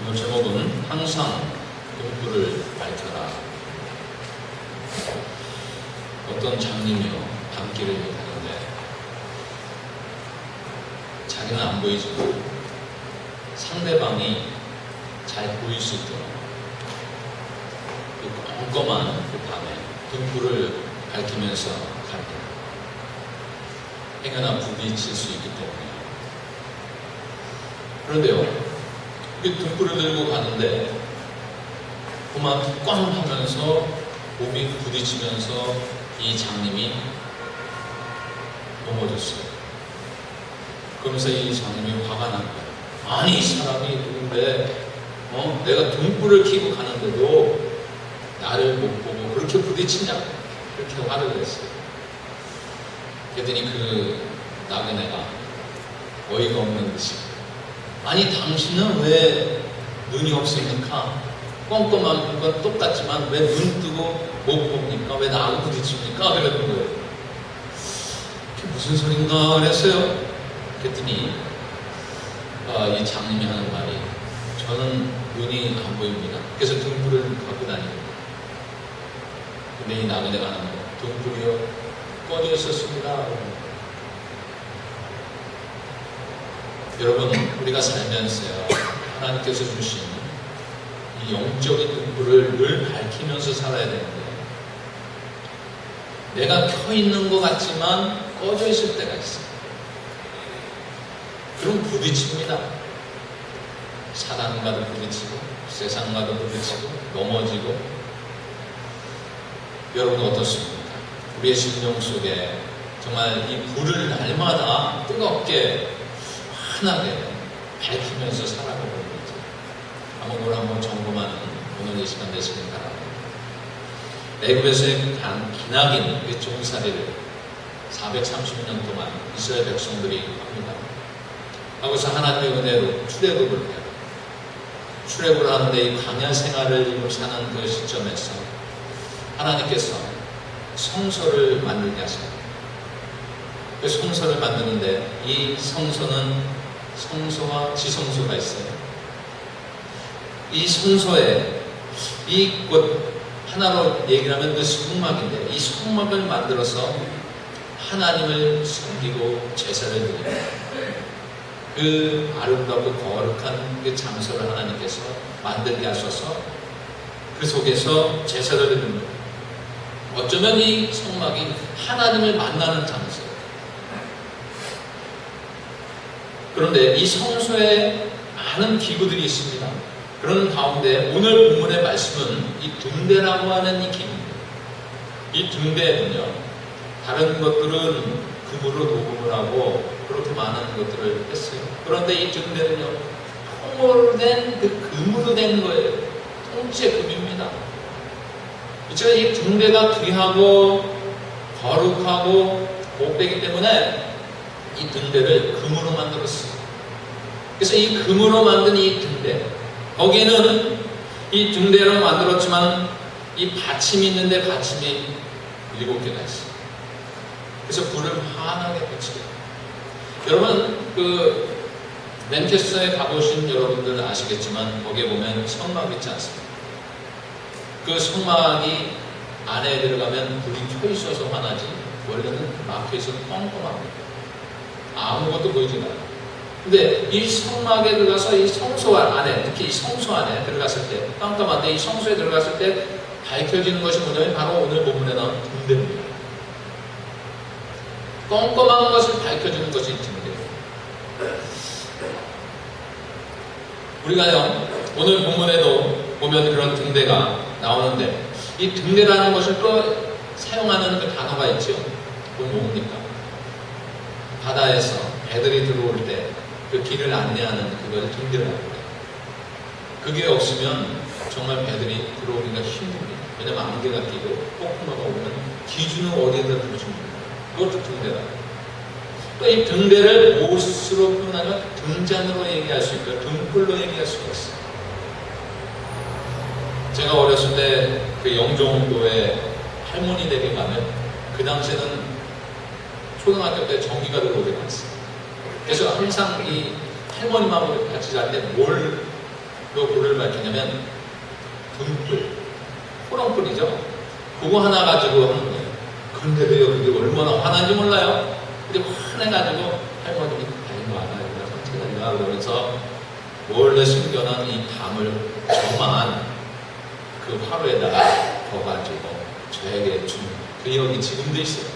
오늘 제목은 항상 등불을 밝혀라. 어떤 장님이요 밤길을 가는데 자기는 안 보이지만 상대방이 잘 보일 수 있도록 그 껌껌한 그 밤에 등불을 밝히면서 갑니다. 행여나 부딪힐 수 있기 때문에. 그런데요, 그 등불을 들고 가는데 그만 꽝 하면서 몸이 부딪히면서 이 장님이 넘어졌어요. 그러면서 이 장님이 화가 난 거예요. 아니, 이 사람이 누군데 내가 등불을 켜고 가는데도 나를 못 보고 그렇게 부딪히냐, 그렇게 화를 냈어요. 그랬더니 그 나그네가 어이가 없는 듯이, 아니 당신은 왜 눈이 없습니까? 껌껌한 건 똑같지만 왜 눈 뜨고 못 봅니까? 왜 나하고 부딪힙니까? 그랬던 거예요. 그게 무슨 소린가 그랬어요. 그랬더니 이 장님이 하는 말이, 저는 눈이 안 보입니다. 그래서 등불을 갖고 다닙니다. 근데 이 나그네가 하는 말, 등불이요 꺼져 있었습니다. 여러분, 우리가 살면서요, 하나님께서 주신 이 영적인 등불을 늘 밝히면서 살아야 되는데, 내가 켜 있는 것 같지만 꺼져 있을 때가 있어요. 그럼 부딪힙니다. 사단과도 부딪히고, 세상과도 부딪히고, 넘어지고. 여러분 어떻습니까? 우리의 심령 속에 정말 이 불을 날마다 뜨겁게 환하게 밝히면서 살아가고 있는지 한번 그걸 한번 점검하는 오늘 이 시간 되시길 바랍니다. 애굽에서의 기나긴 그 종살이를 430년 동안 이스라엘 백성들이 합니다. 하고서 하나님의 은혜로 출애굽을 해요. 출애굽을 하는데 이 광야 생활을 사는 그 시점에서 하나님께서 성소를 만들게 하십니다. 그 성소를 만드는데 이 성소는 성소와 지성소가 있어요. 이 성소에 이 곧 하나로 얘기를 하면 그 성막인데, 이 성막을 만들어서 하나님을 섬기고 제사를 드립니다. 그 아름답고 거룩한 그 장소를 하나님께서 만들게 하셔서 그 속에서 제사를 드리는 거예요. 어쩌면 이 성막이 하나님을 만나는 장소예요. 그런데 이 성소에 많은 기구들이 있습니다. 그런 가운데 오늘 본문의 말씀은 이 등대라고 하는 이 기구입니다. 이 등대는요, 다른 것들은 금으로 녹음을 하고 그렇게 많은 것들을 했어요. 그런데 이 등대는요, 통으로 된 그 금으로 된 거예요. 통째 금입니다. 제가 이 등대가 귀하고 거룩하고 복되기 때문에 이 등대를 금으로 만들었어요. 그래서 이 금으로 만든 이 등대, 거기에는 이 등대로 만들었지만 이 받침이 있는데 받침이 7개가 있어요. 그래서 불을 환하게 붙이게. 여러분, 그 맨체스터에 가보신 여러분들 아시겠지만 거기에 보면 성막 있지 않습니까? 그 성막이 안에 들어가면 불이 켜 있어서 환하지, 원래는 막혀 있어서 뻥뻥합니다. 아무것도 보이지 않아요. 근데 이 성막에 들어가서 이 성소 안에, 특히 이 성소 안에 들어갔을 때, 깜깜한데 이 성소에 들어갔을 때 밝혀지는 것이 뭐냐면 바로 오늘 본문에 나온 등대입니다. 껌껌한 것을 밝혀주는 것이 등대예요. 우리가요, 오늘 본문에도 보면 그런 등대가 나오는데, 이 등대라는 것을 또 사용하는 그 단어가 있죠. 그건 뭡니까? 바다에서 배들이 들어올 때 그 길을 안내하는 그걸 등대라고 해요. 그게 없으면 정말 배들이 들어오기가 힘듭니다. 왜냐면 안개가 끼고 폭풍우가 오면 기준을 어디에다 두십니까? 그것도 등대라고 해요. 또 이 등대를 무엇으로 표현하면 등잔으로 얘기할 수 있고요, 등불로 얘기할 수가 있어요. 제가 어렸을 때 그 영종도에 할머니 댁에 가면 그 당시에는 초등학교 때 전기가 들어오게 됐어요. 그래서 항상 이 할머님하고 같이 잘 때 뭘 불을 밝히냐면 등불, 호롱불이죠. 그거 하나 가지고 하는 거예요. 그런데도요, 그게 얼마나 화난지 몰라요. 근데 화내가지고 할머님이 아이고 아이고 상처가 그러면서 원래 숨겨놓은 이 밤을 저만 그 화로에다가 거가지고 저에게 준 기억이 지금도 있어요.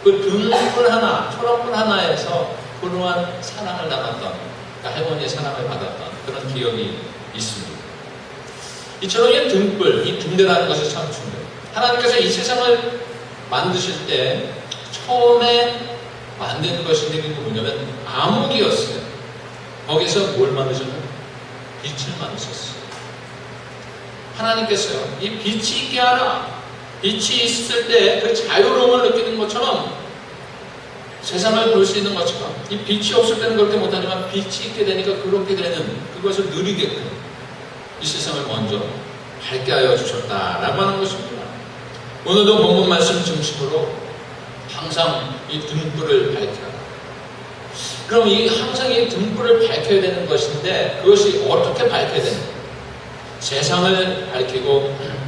그 등불 하나, 초록불 하나에서 그러한 사랑을 나눴던, 그러니까 할머니의 사랑을 받았던 그런 기억이 있습니다. 이처럼 이 등불, 이 등대라는 것이 참 중요해요. 하나님께서 이 세상을 만드실 때 처음에 만든 것이 뭐냐면 암흑이었어요. 거기서 뭘 만드셨나요? 빛을 만드셨어요. 하나님께서요, 이 빛이 있게 하라. 빛이 있을 때 그 자유로움을 느끼는 것처럼, 세상을 볼 수 있는 것처럼, 이 빛이 없을 때는 그렇게 못하지만 빛이 있게 되니까 그렇게 되는 그것을 누리게끔 이 세상을 먼저 밝게 하여 주셨다라고 하는 것입니다. 오늘도 본문 말씀 중심으로 항상 이 등불을 밝혀라. 그럼 항상 이 등불을 밝혀야 되는 것인데, 그것이 어떻게 밝혀야 되는가? 세상을 밝히고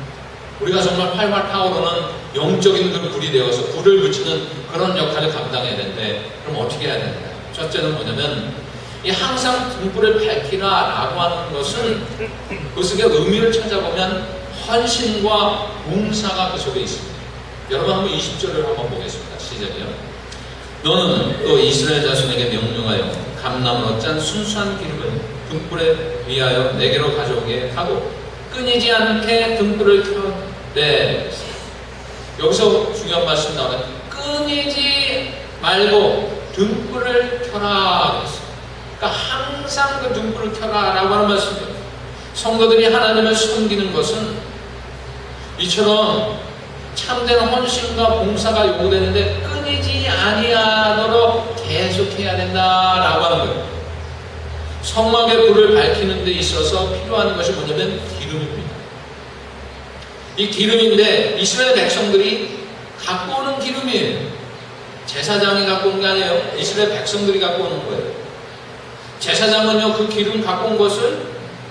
우리가 정말 활활 타오르는 영적인 그 불이 되어서 불을 붙이는 그런 역할을 감당해야 되는데, 그럼 어떻게 해야 되는가? 첫째는 뭐냐면, 이 항상 등불을 밝히라라고 하는 것은 그 속에 의미를 찾아보면 헌신과 봉사가 그 속에 있습니다. 여러분 한번 20절을 한번 보겠습니다. 시작이요. 너는 또 이스라엘 자손에게 명령하여 감람으로 짠 순수한 기름을 등불에 위하여 내게로 가져오게 하고 끊이지 않게 등불을 켜되. 여기서 중요한 말씀 나와요. 끊이지 말고 등불을 켜라. 그러니까 항상 그 등불을 켜라라고 하는 말씀이에요. 성도들이 하나님을 섬기는 것은 이처럼 참된 헌신과 봉사가 요구되는데 끊이지 아니하도록 계속해야 된다라고 하는 거예요. 성막의 불을 밝히는 데 있어서 필요한 것이 뭐냐면 기름입니다. 이 기름인데 이스라엘 백성들이 갖고 오는 기름이에요. 제사장이 갖고 온 게 아니에요. 이스라엘 백성들이 갖고 오는 거예요. 제사장은요, 그 기름 갖고 온 것을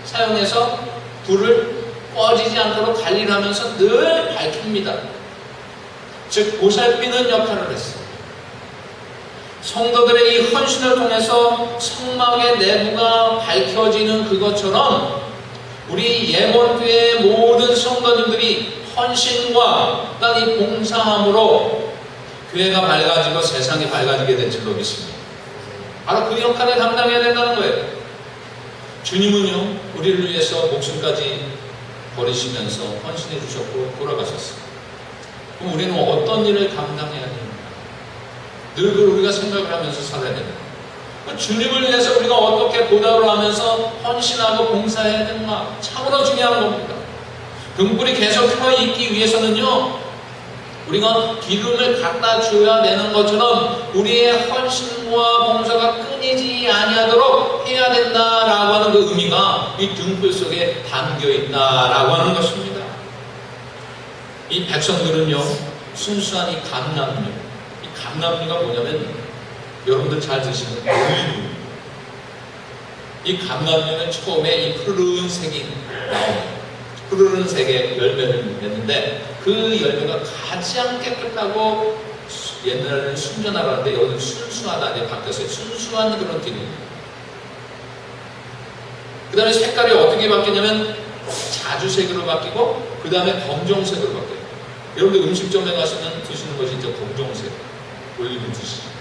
사용해서 불을 꺼지지 않도록 관리를 하면서 늘 밝힙니다. 즉 보살피는 역할을 했어요. 성도들의 이 헌신을 통해서 성막의 내부가 밝혀지는 그것처럼 우리 예몬교회의 모든 성도님들이 헌신과 이 봉사함으로 교회가 밝아지고 세상이 밝아지게 될 줄로 믿습니다. 바로 그 역할을 감당해야 된다는 거예요. 주님은요, 우리를 위해서 목숨까지 버리시면서 헌신해 주셨고 돌아가셨어요. 그럼 우리는 어떤 일을 감당해야 됩니까? 늘 우리가 생각을 하면서 살아야 됩니다. 주님을 위해서 우리가 어떻게 보답을 하면서 헌신하고 봉사해야 되는가? 참으로 중요한 겁니다. 등불이 계속 켜있기 위해서는요, 우리가 기름을 갖다 줘야 되는 것처럼 우리의 헌신과 봉사가 끊이지 아니하도록 해야 된다라고 하는 그 의미가 이 등불 속에 담겨 있다라고 하는 것입니다. 이 백성들은요, 순수한 이 감람류, 이 감람류가 뭐냐면 여러분들 잘 드시는 올리브. 이 감람류는 처음에 이 푸른색이 나옵니다. 푸른색의 열매를 맺는데 그 열매가 가장 깨끗하고 옛날에는 순전하라고 하는데 여기는 순수하다 이제 바뀌었어요. 순수한 그런 기름입니다. 그 다음에 색깔이 어떻게 바뀌냐면 자주색으로 바뀌고 그 다음에 검정색으로 바뀌어요. 여러분들 음식점에 가시면 드시는 것이 이제 검정색 올리브 드시죠.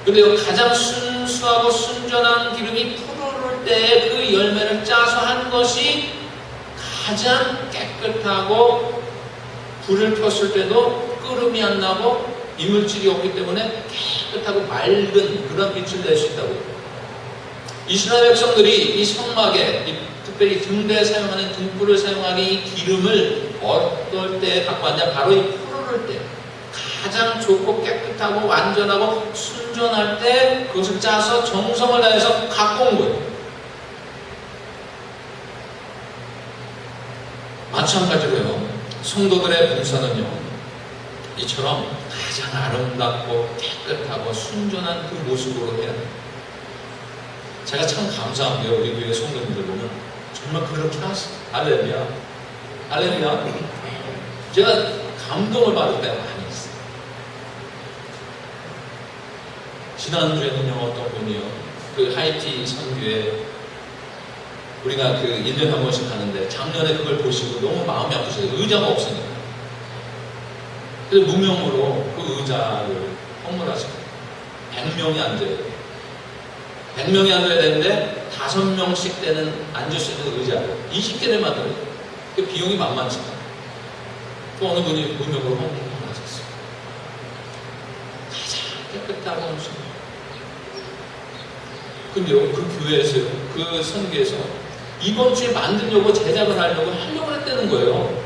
근데 가장 순수하고 순전한 기름이 푸르를 때 그 열매를 짜서 한 것이 가장 깨끗하고 불을 폈을 때도 끓음이 안 나고 이물질이 없기 때문에 깨끗하고 맑은 그런 빛을 낼 수 있다고 해요. 이스라엘 백성들이 이 성막에 특별히 등대에 사용하는 등불을 사용하는 이 기름을 어떨 때 갖고 왔냐? 바로 이 푸르를 때 가장 좋고 깨끗하고 완전하고 순전할 때 그것을 짜서 정성을 다해서 갖고 온 거예요. 마찬가지로요, 성도들의 봉사는요, 이처럼 가장 아름답고 깨끗하고 순전한 그 모습으로 해야 돼요. 제가 참 감사한 게요, 우리 교회 성도님들 보면 정말 그렇게 하시죠. 할렐루야. 할렐루야. 제가 감동을 받을 때가 많이 있어요. 지난주에는요, 어떤 분이요, 그 하이티 선교에 우리가 그 1년에 한 번씩 가는데 작년에 그걸 보시고 너무 마음이 아프셔서 의자가 없으니까. 그래서 무명으로 그 의자를 선물하시고 100명이 앉아야 돼요. 100명이 앉아야 되는데 5명씩 되는 앉을 수 있는 의자를 20개를 만들어요. 그 비용이 만만치 않아요. 또 어느 분이 무명으로 헌금하셨어요. 가장 깨끗하고 헌신. 근데요, 그 교회에서요, 그 선교에서 이번 주에 만들려고 제작을 하려고 했다는 거예요.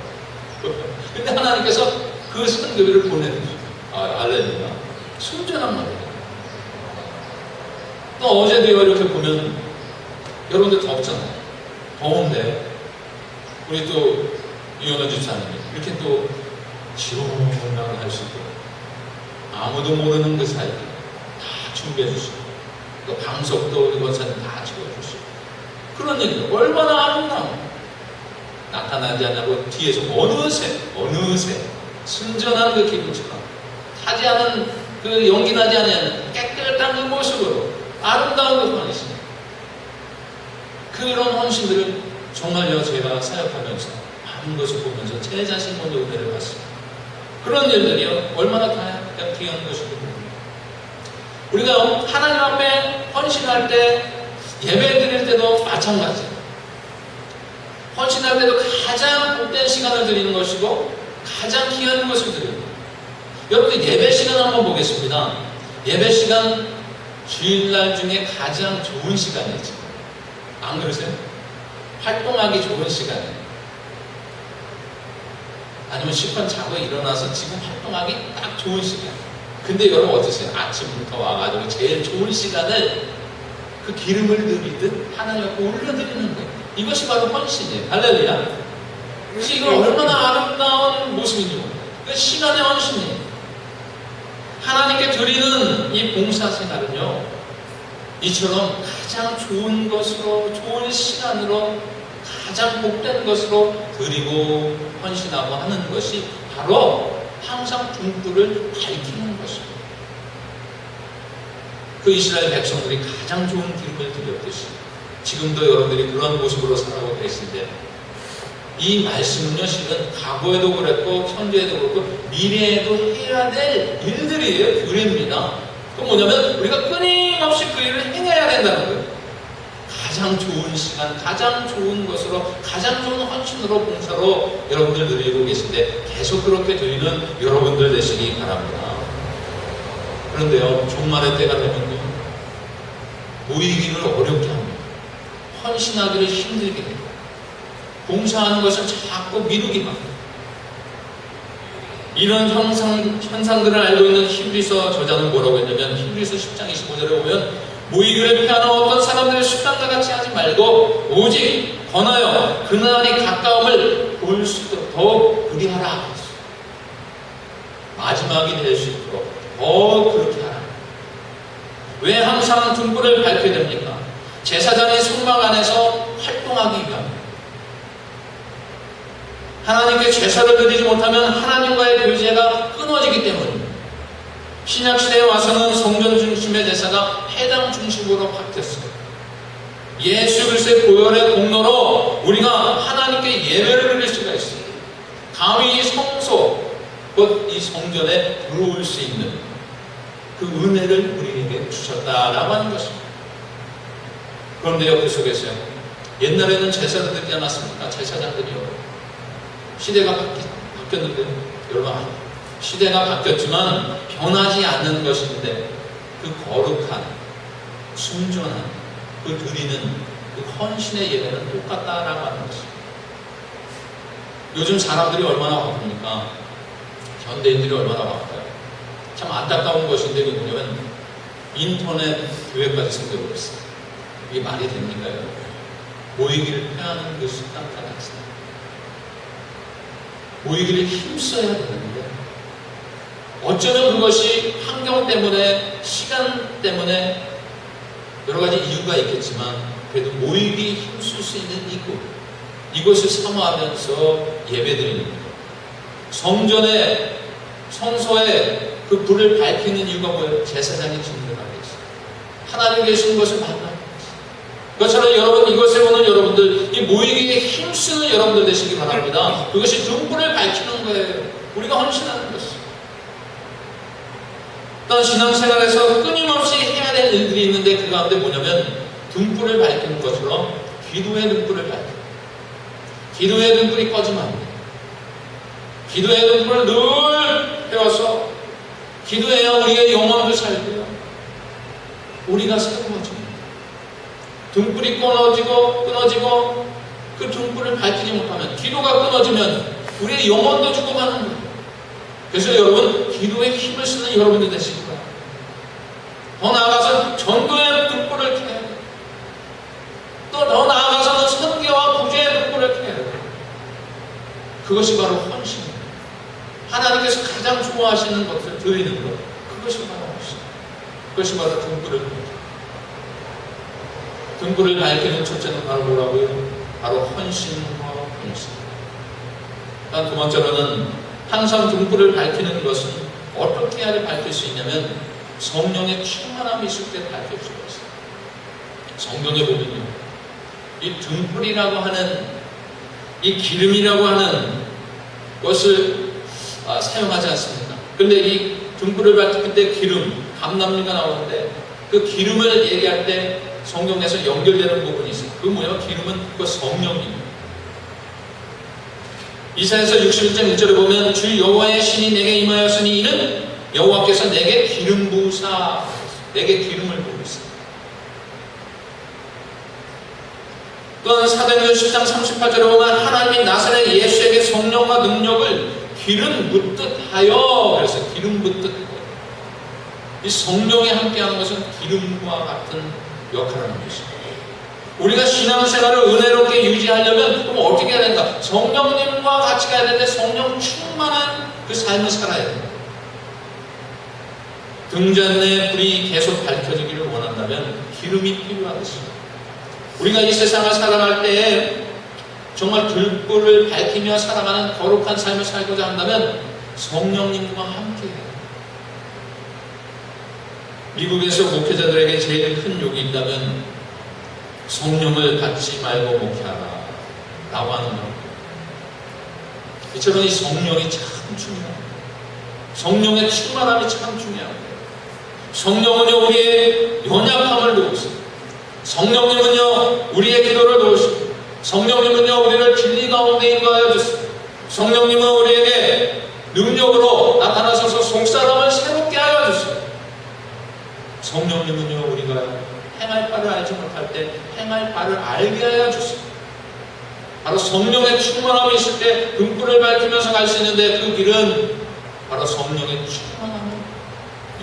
근데 하나님께서 그 선교회를 보내는 거예요. 알렐루야. 순전한 말이에요. 또 어제도요, 이렇게 보면 여러분들 덥잖아요. 더운데 우리 또 이현원 집사님이 이렇게 또 지원을 할 수 있도록 아무도 모르는 그 사이에 다 준비해 주시고 또 방석도 우리 권사님 다 찍어주시고 그런 얘기를 얼마나 아름다워. 나타나지 않냐고 뒤에서 어느새 순전한 그 기분처럼 타지 않은 그 연기 나지 않는 깨끗한 그 모습으로 아름다운 그 헌신, 그런 헌신들을 정말요 제가 사역하면서 많은 것을 보면서 제 자신 먼저 은혜를 받습니다. 그런 일들이요 얼마나 귀한 것이고 우리가 하나님 앞에 헌신할 때 예배 드릴 때도 마찬가지예요. 헌신할 때도 가장 복된 시간을 드리는 것이고 가장 귀한 것을 드립니다. 여러분 예배 시간 한번 보겠습니다. 예배 시간 주일날 중에 가장 좋은 시간이죠. 안 그러세요? 활동하기 좋은 시간이에요. 아니면 실컷 자고 일어나서 지금 활동하기 딱 좋은 시간. 근데 여러분 어떠세요? 아침부터 와가지고 제일 좋은 시간을 그 기름을 드리듯 하나님 앞에 올려드리는 거예요. 이것이 바로 헌신이에요. 할렐루야. 그래서 이거 얼마나 아름다운 모습인지 몰라요. 그 시간의 헌신이에요. 하나님께 드리는 이 봉사생활은요 이처럼 가장 좋은 것으로, 좋은 시간으로, 가장 복된 것으로 드리고 헌신하고 하는 것이 바로 항상 등불을 밝히는 것입니다. 그 이스라엘 백성들이 가장 좋은 기름을 드렸듯이 지금도 여러분들이 그런 모습으로 살아가고 계신데 이 말씀은요 실은 과거에도 그랬고 현재에도 그렇고 미래에도 해야 될 일들이에요. 규례입니다. 그건 뭐냐면 우리가 끊임없이 그 일을 행해야 된다는 거예요. 가장 좋은 시간, 가장 좋은 것으로, 가장 좋은 헌신으로, 봉사로 여러분들 드리고 계신데 계속 그렇게 드리는 여러분들 되시기 바랍니다. 그런데요, 종말의 때가 되면요, 모이기를 어렵게 합니다. 헌신하기를 힘들게 해요. 봉사하는 것을 자꾸 미루기만 해요. 이런 현상들을 알고 있는 히브리서 저자는 뭐라고 했냐면 히브리서 10장 25절에 보면 모이기를 피하는 어떤 사람들의 습관과 같이 하지 말고 오직 권하여 그날이 가까움을 볼 수 있도록 더 그리하라. 마지막이 될 수 있도록 더 그렇게 하라. 왜 항상 등불을 밝혀야 됩니까? 제사장의 성막 안에서 활동하기 위함입니다. 하나님께 제사를 드리지 못하면 하나님과의 교제가 끊어지기 때문입니다. 신약시대에 와서는 성전 중심의 제사가 회당 중심으로 바뀌었어요. 예수 그리스도의 보혈의 공로로 우리가 하나님께 예배를 드릴 수가 있어요. 감히 이 성소, 곧 이 성전에 들어올 수 있는 그 은혜를 우리에게 주셨다라고 하는 것입니다. 그런데요, 그 속에서요, 옛날에는 제사를 드리지 않았습니까? 제사장들이요. 시대가 바뀌었는데, 여러분, 시대가 바뀌었지만 변하지 않는 것인데 그 거룩한, 순전한, 그 드리는 그 헌신의 예배는 똑같다라고 하는 것입니다. 요즘 사람들이 얼마나 바쁩니까? 현대인들이 얼마나 바빠요. 참 안타까운 것인데 그 뭐냐면 인터넷 교회까지 생겨버렸어요. 이게 말이 됩니까? 모이기를 폐하는 그 습관과 같습니다. 모이기를 힘써야 되는데 어쩌면 그것이 환경 때문에, 시간 때문에 여러 가지 이유가 있겠지만 그래도 모이기 힘쓸 수 있는 이곳을 사모하면서 예배드리는 거예요. 성전에, 성소에 그 불을 밝히는 이유가 뭐예요? 제사장이 증인을 하고 있어요. 하나님 계신 것을 만나는 거예요. 그것처럼 여러분, 이것을 보는 여러분들, 이 모이기에 힘쓰는 여러분들 되시기 바랍니다. 그것이 등불을 밝히는 거예요. 우리가 헌신하는 것이죠. 어떤 신앙생활에서 끊임없이 해야 될 일들이 있는데 그 가운데 뭐냐면 등불을 밝히는 것처럼 기도의 등불을 밝히는, 기도의 등불이 꺼지면 안 돼요. 기도의 등불을 늘 태워서 기도해야 우리의 영혼도 살고요, 우리가 새로워집니다. 등불이 끊어지고 그 등불을 밝히지 못하면, 기도가 끊어지면 우리의 영혼도 죽어가는 거예요. 그래서 여러분, 기도에 힘을 쓰는 여러분들 되시기 바랍니다. 더 나아가서 전도의 등불을 켜야 돼요. 또 더 나아가서는 선교와 구제의 등불을 켜야 돼요. 그것이 바로 헌신입니다. 하나님께서 가장 좋아하시는 것을 드리는 것, 그것이 바로 헌신. 그것이 바로 등불을 켜요. 등불을 밝히는 첫째는 바로 뭐라고요? 바로 헌신과 헌신. 단 두 번째로는 항상 등불을 밝히는 것은 어떻게 해야 밝힐 수 있냐면 성령의 충만함이 있을 때 밝힐 수가 있어요. 성경에 보면요, 이 등불이라고 하는, 이 기름이라고 하는 것을 사용하지 않습니다. 그런데 이 등불을 밝힐 때 기름, 감람류가 나오는데 그 기름을 얘기할 때 성경에서 연결되는 부분이 있어요. 그 뭐예요? 기름은 그 성령입니다. 이사야서 61장 1절에 보면 주 여호와의 신이 내게 임하였으니 이는 여호와께서 내게 기름 부으사, 내게 기름을 부으시다. 또한 사도행전 10장 38절에 보면 하나님이 나사렛 예수에게 성령과 능력을 기름 붓듯 하여, 그래서 기름 붓듯 하여. 이 성령이 함께하는 것은 기름과 같은 역할을 하는 것입니다. 우리가 신앙생활을 은혜롭게 유지하려면 그럼 어떻게 해야 된다? 성령님과 같이 가야 되는데 성령 충만한 그 삶을 살아야 된다. 등잔 내 불이 계속 밝혀지기를 원한다면 기름이 필요하듯이 우리가 이 세상을 살아갈 때에 정말 등불을 밝히며 살아가는 거룩한 삶을 살고자 한다면 성령님과 함께해요. 미국에서 목회자들에게 제일 큰 욕이 있다면 성령을 받지 말고 목회하라 라고 하는 겁니다. 이처럼 이 성령이 참 중요합니다. 성령의 충만함이 참 중요합니다. 성령은요, 우리의 연약함을 도우시고, 성령님은요, 우리의 기도를 도우시고, 성령님은요, 우리를 진리 가운데 인도하여 주시고, 성령님은 우리에게 능력으로 나타나셔서 속사람을 새롭게 하여 주시고, 성령님은요, 우리가 행할 바를 알지 못할 때 행할 바를 알게 하여 주시고, 바로 성령의 충만함이 있을 때 등불을 밝히면서 갈 수 있는데 그 길은 바로 성령의 충만함을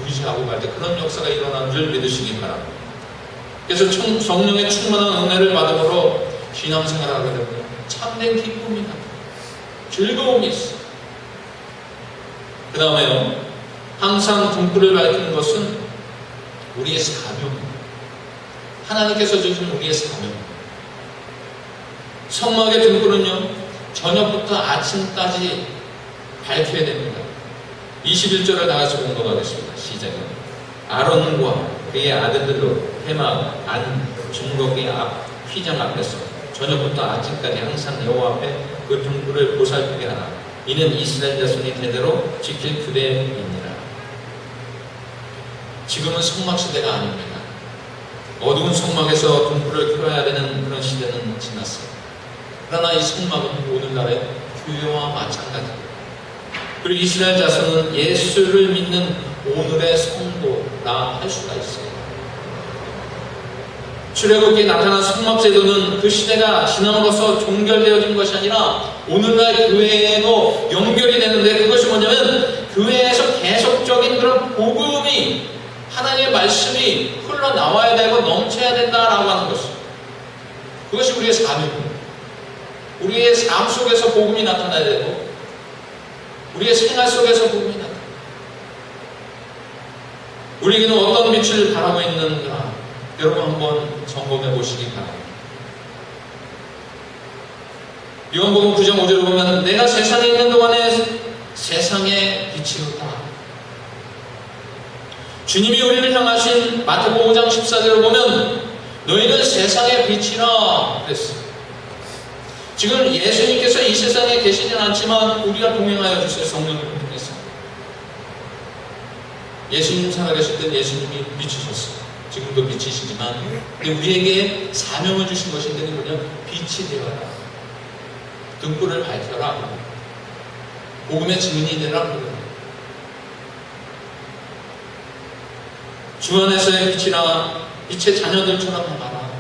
유지하고 갈 때 그런 역사가 일어나는 줄 믿으시기 바랍니다. 그래서 성령의 충만한 은혜를 받음으로 신앙생활을 하게 되면 참된 기쁨이 나타나요. 즐거움이 있어요. 그 다음에요, 항상 등불을 밝히는 것은 우리의 사명입니다. 하나님께서 주신 우리의 사명. 성막의 등불은요, 저녁부터 아침까지 밝혀야 됩니다. 21절을 다 같이 공독하겠습니다. 시작입니다. 아론과 그의 아들들로 해막 안 중거기 앞 휘장 앞에서 저녁부터 아침까지 항상 여호와 앞에 그 등불을 보살피게 하라. 이는 이스라엘 자손이 대대로 지킬 규례이니라. 지금은 성막 시대가 아닙니다. 어두운 성막에서 등불을 켜야 되는 그런 시대는 지났어요. 그러나 이 성막은 오늘날의 교회와 마찬가지입니다. 그리고 이스라엘 자손은 예수를 믿는 오늘의 성도라 할 수가 있어요. 출애굽기에 나타난 성막제도는 그 시대가 지남으로써 종결되어진 것이 아니라 오늘날 교회에도 연결이 되는데, 그것이 뭐냐면 교회에서 계속적인 그런 복음이, 하나님의 말씀이 흘러나와야 되고 넘쳐야 된다라고 하는 것입니다. 그것이 우리의 사명입니다. 우리의 삶 속에서 복음이 나타나야 되고 우리의 생활 속에서 복음이 나타나야 됩니다. 우리에게는 어떤 빛을 바라고 있는가, 여러분 한번 점검해 보시기 바랍니다. 요한복음 9장 5절을 보면 내가 세상에 있는 동안에 세상의 빛이로다. 주님이 우리를 향하신 마태복음 5장 14절을 보면 너희는 세상의 빛이라 그랬어요. 지금 예수님께서 이 세상에 계시진 않지만 우리가 동행하여 주실 성령을 통해서 예수님 살아계실 때 예수님이 빛이셨어요. 지금도 빛이시지만 우리에게 사명을 주신 것이 뭐냐면 빛이 되어라. 등불을 밝혀라. 복음의 증인이 되라. 주 안에서의 빛이나 빛의 자녀들처럼 행하라.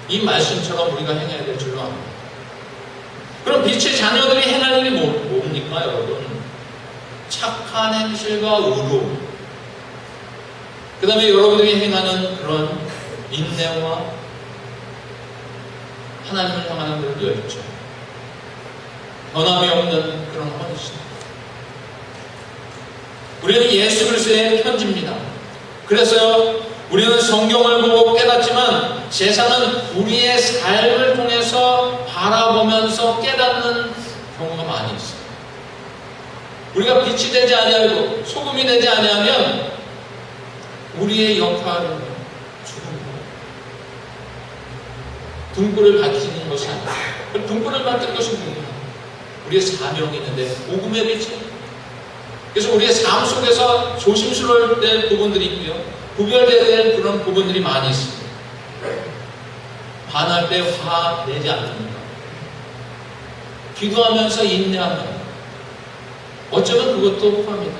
이 말씀처럼 우리가 행해야 될 줄로 압니다. 그럼 빛의 자녀들이 행할 일이 뭡니까 여러분? 착한 행실과 의로, 그 다음에 여러분들이 행하는 그런 인내와 하나님을 향하는 그런 열정, 변함이 없는 그런 헌신. 우리는 예수 그리스도의 편지입니다. 그래서 우리는 성경을 보고 깨닫지만 세상은 우리의 삶을 통해서 바라보면서 깨닫는 경우가 많이 있어요. 우리가 빛이 되지 아니하고 소금이 되지 아니하면 우리의 역할은 죽은 거예요. 등불을 밝히는 것이 아니라 등불을 밝히는 것이 뭐냐? 우리의 사명이 있는데 복음의 빛이. 그래서 우리의 삶 속에서 조심스러울 때 부분들이 있고요. 구별되어야 될 그런 부분들이 많이 있습니다. 반할 때 화 내지 않습니다. 기도하면서 인내하면 어쩌면 그것도 포함이다.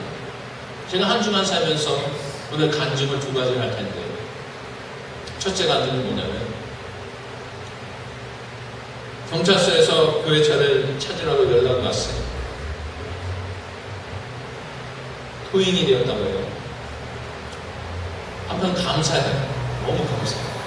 제가 한 주간 살면서 오늘 간증을 두 가지를 할 텐데, 첫째 간증은 뭐냐면 경찰서에서 교회 차를 찾으라고 연락이 왔어요. 토인이 되었다고 해요. 한편 감사해요. 너무 감사해요.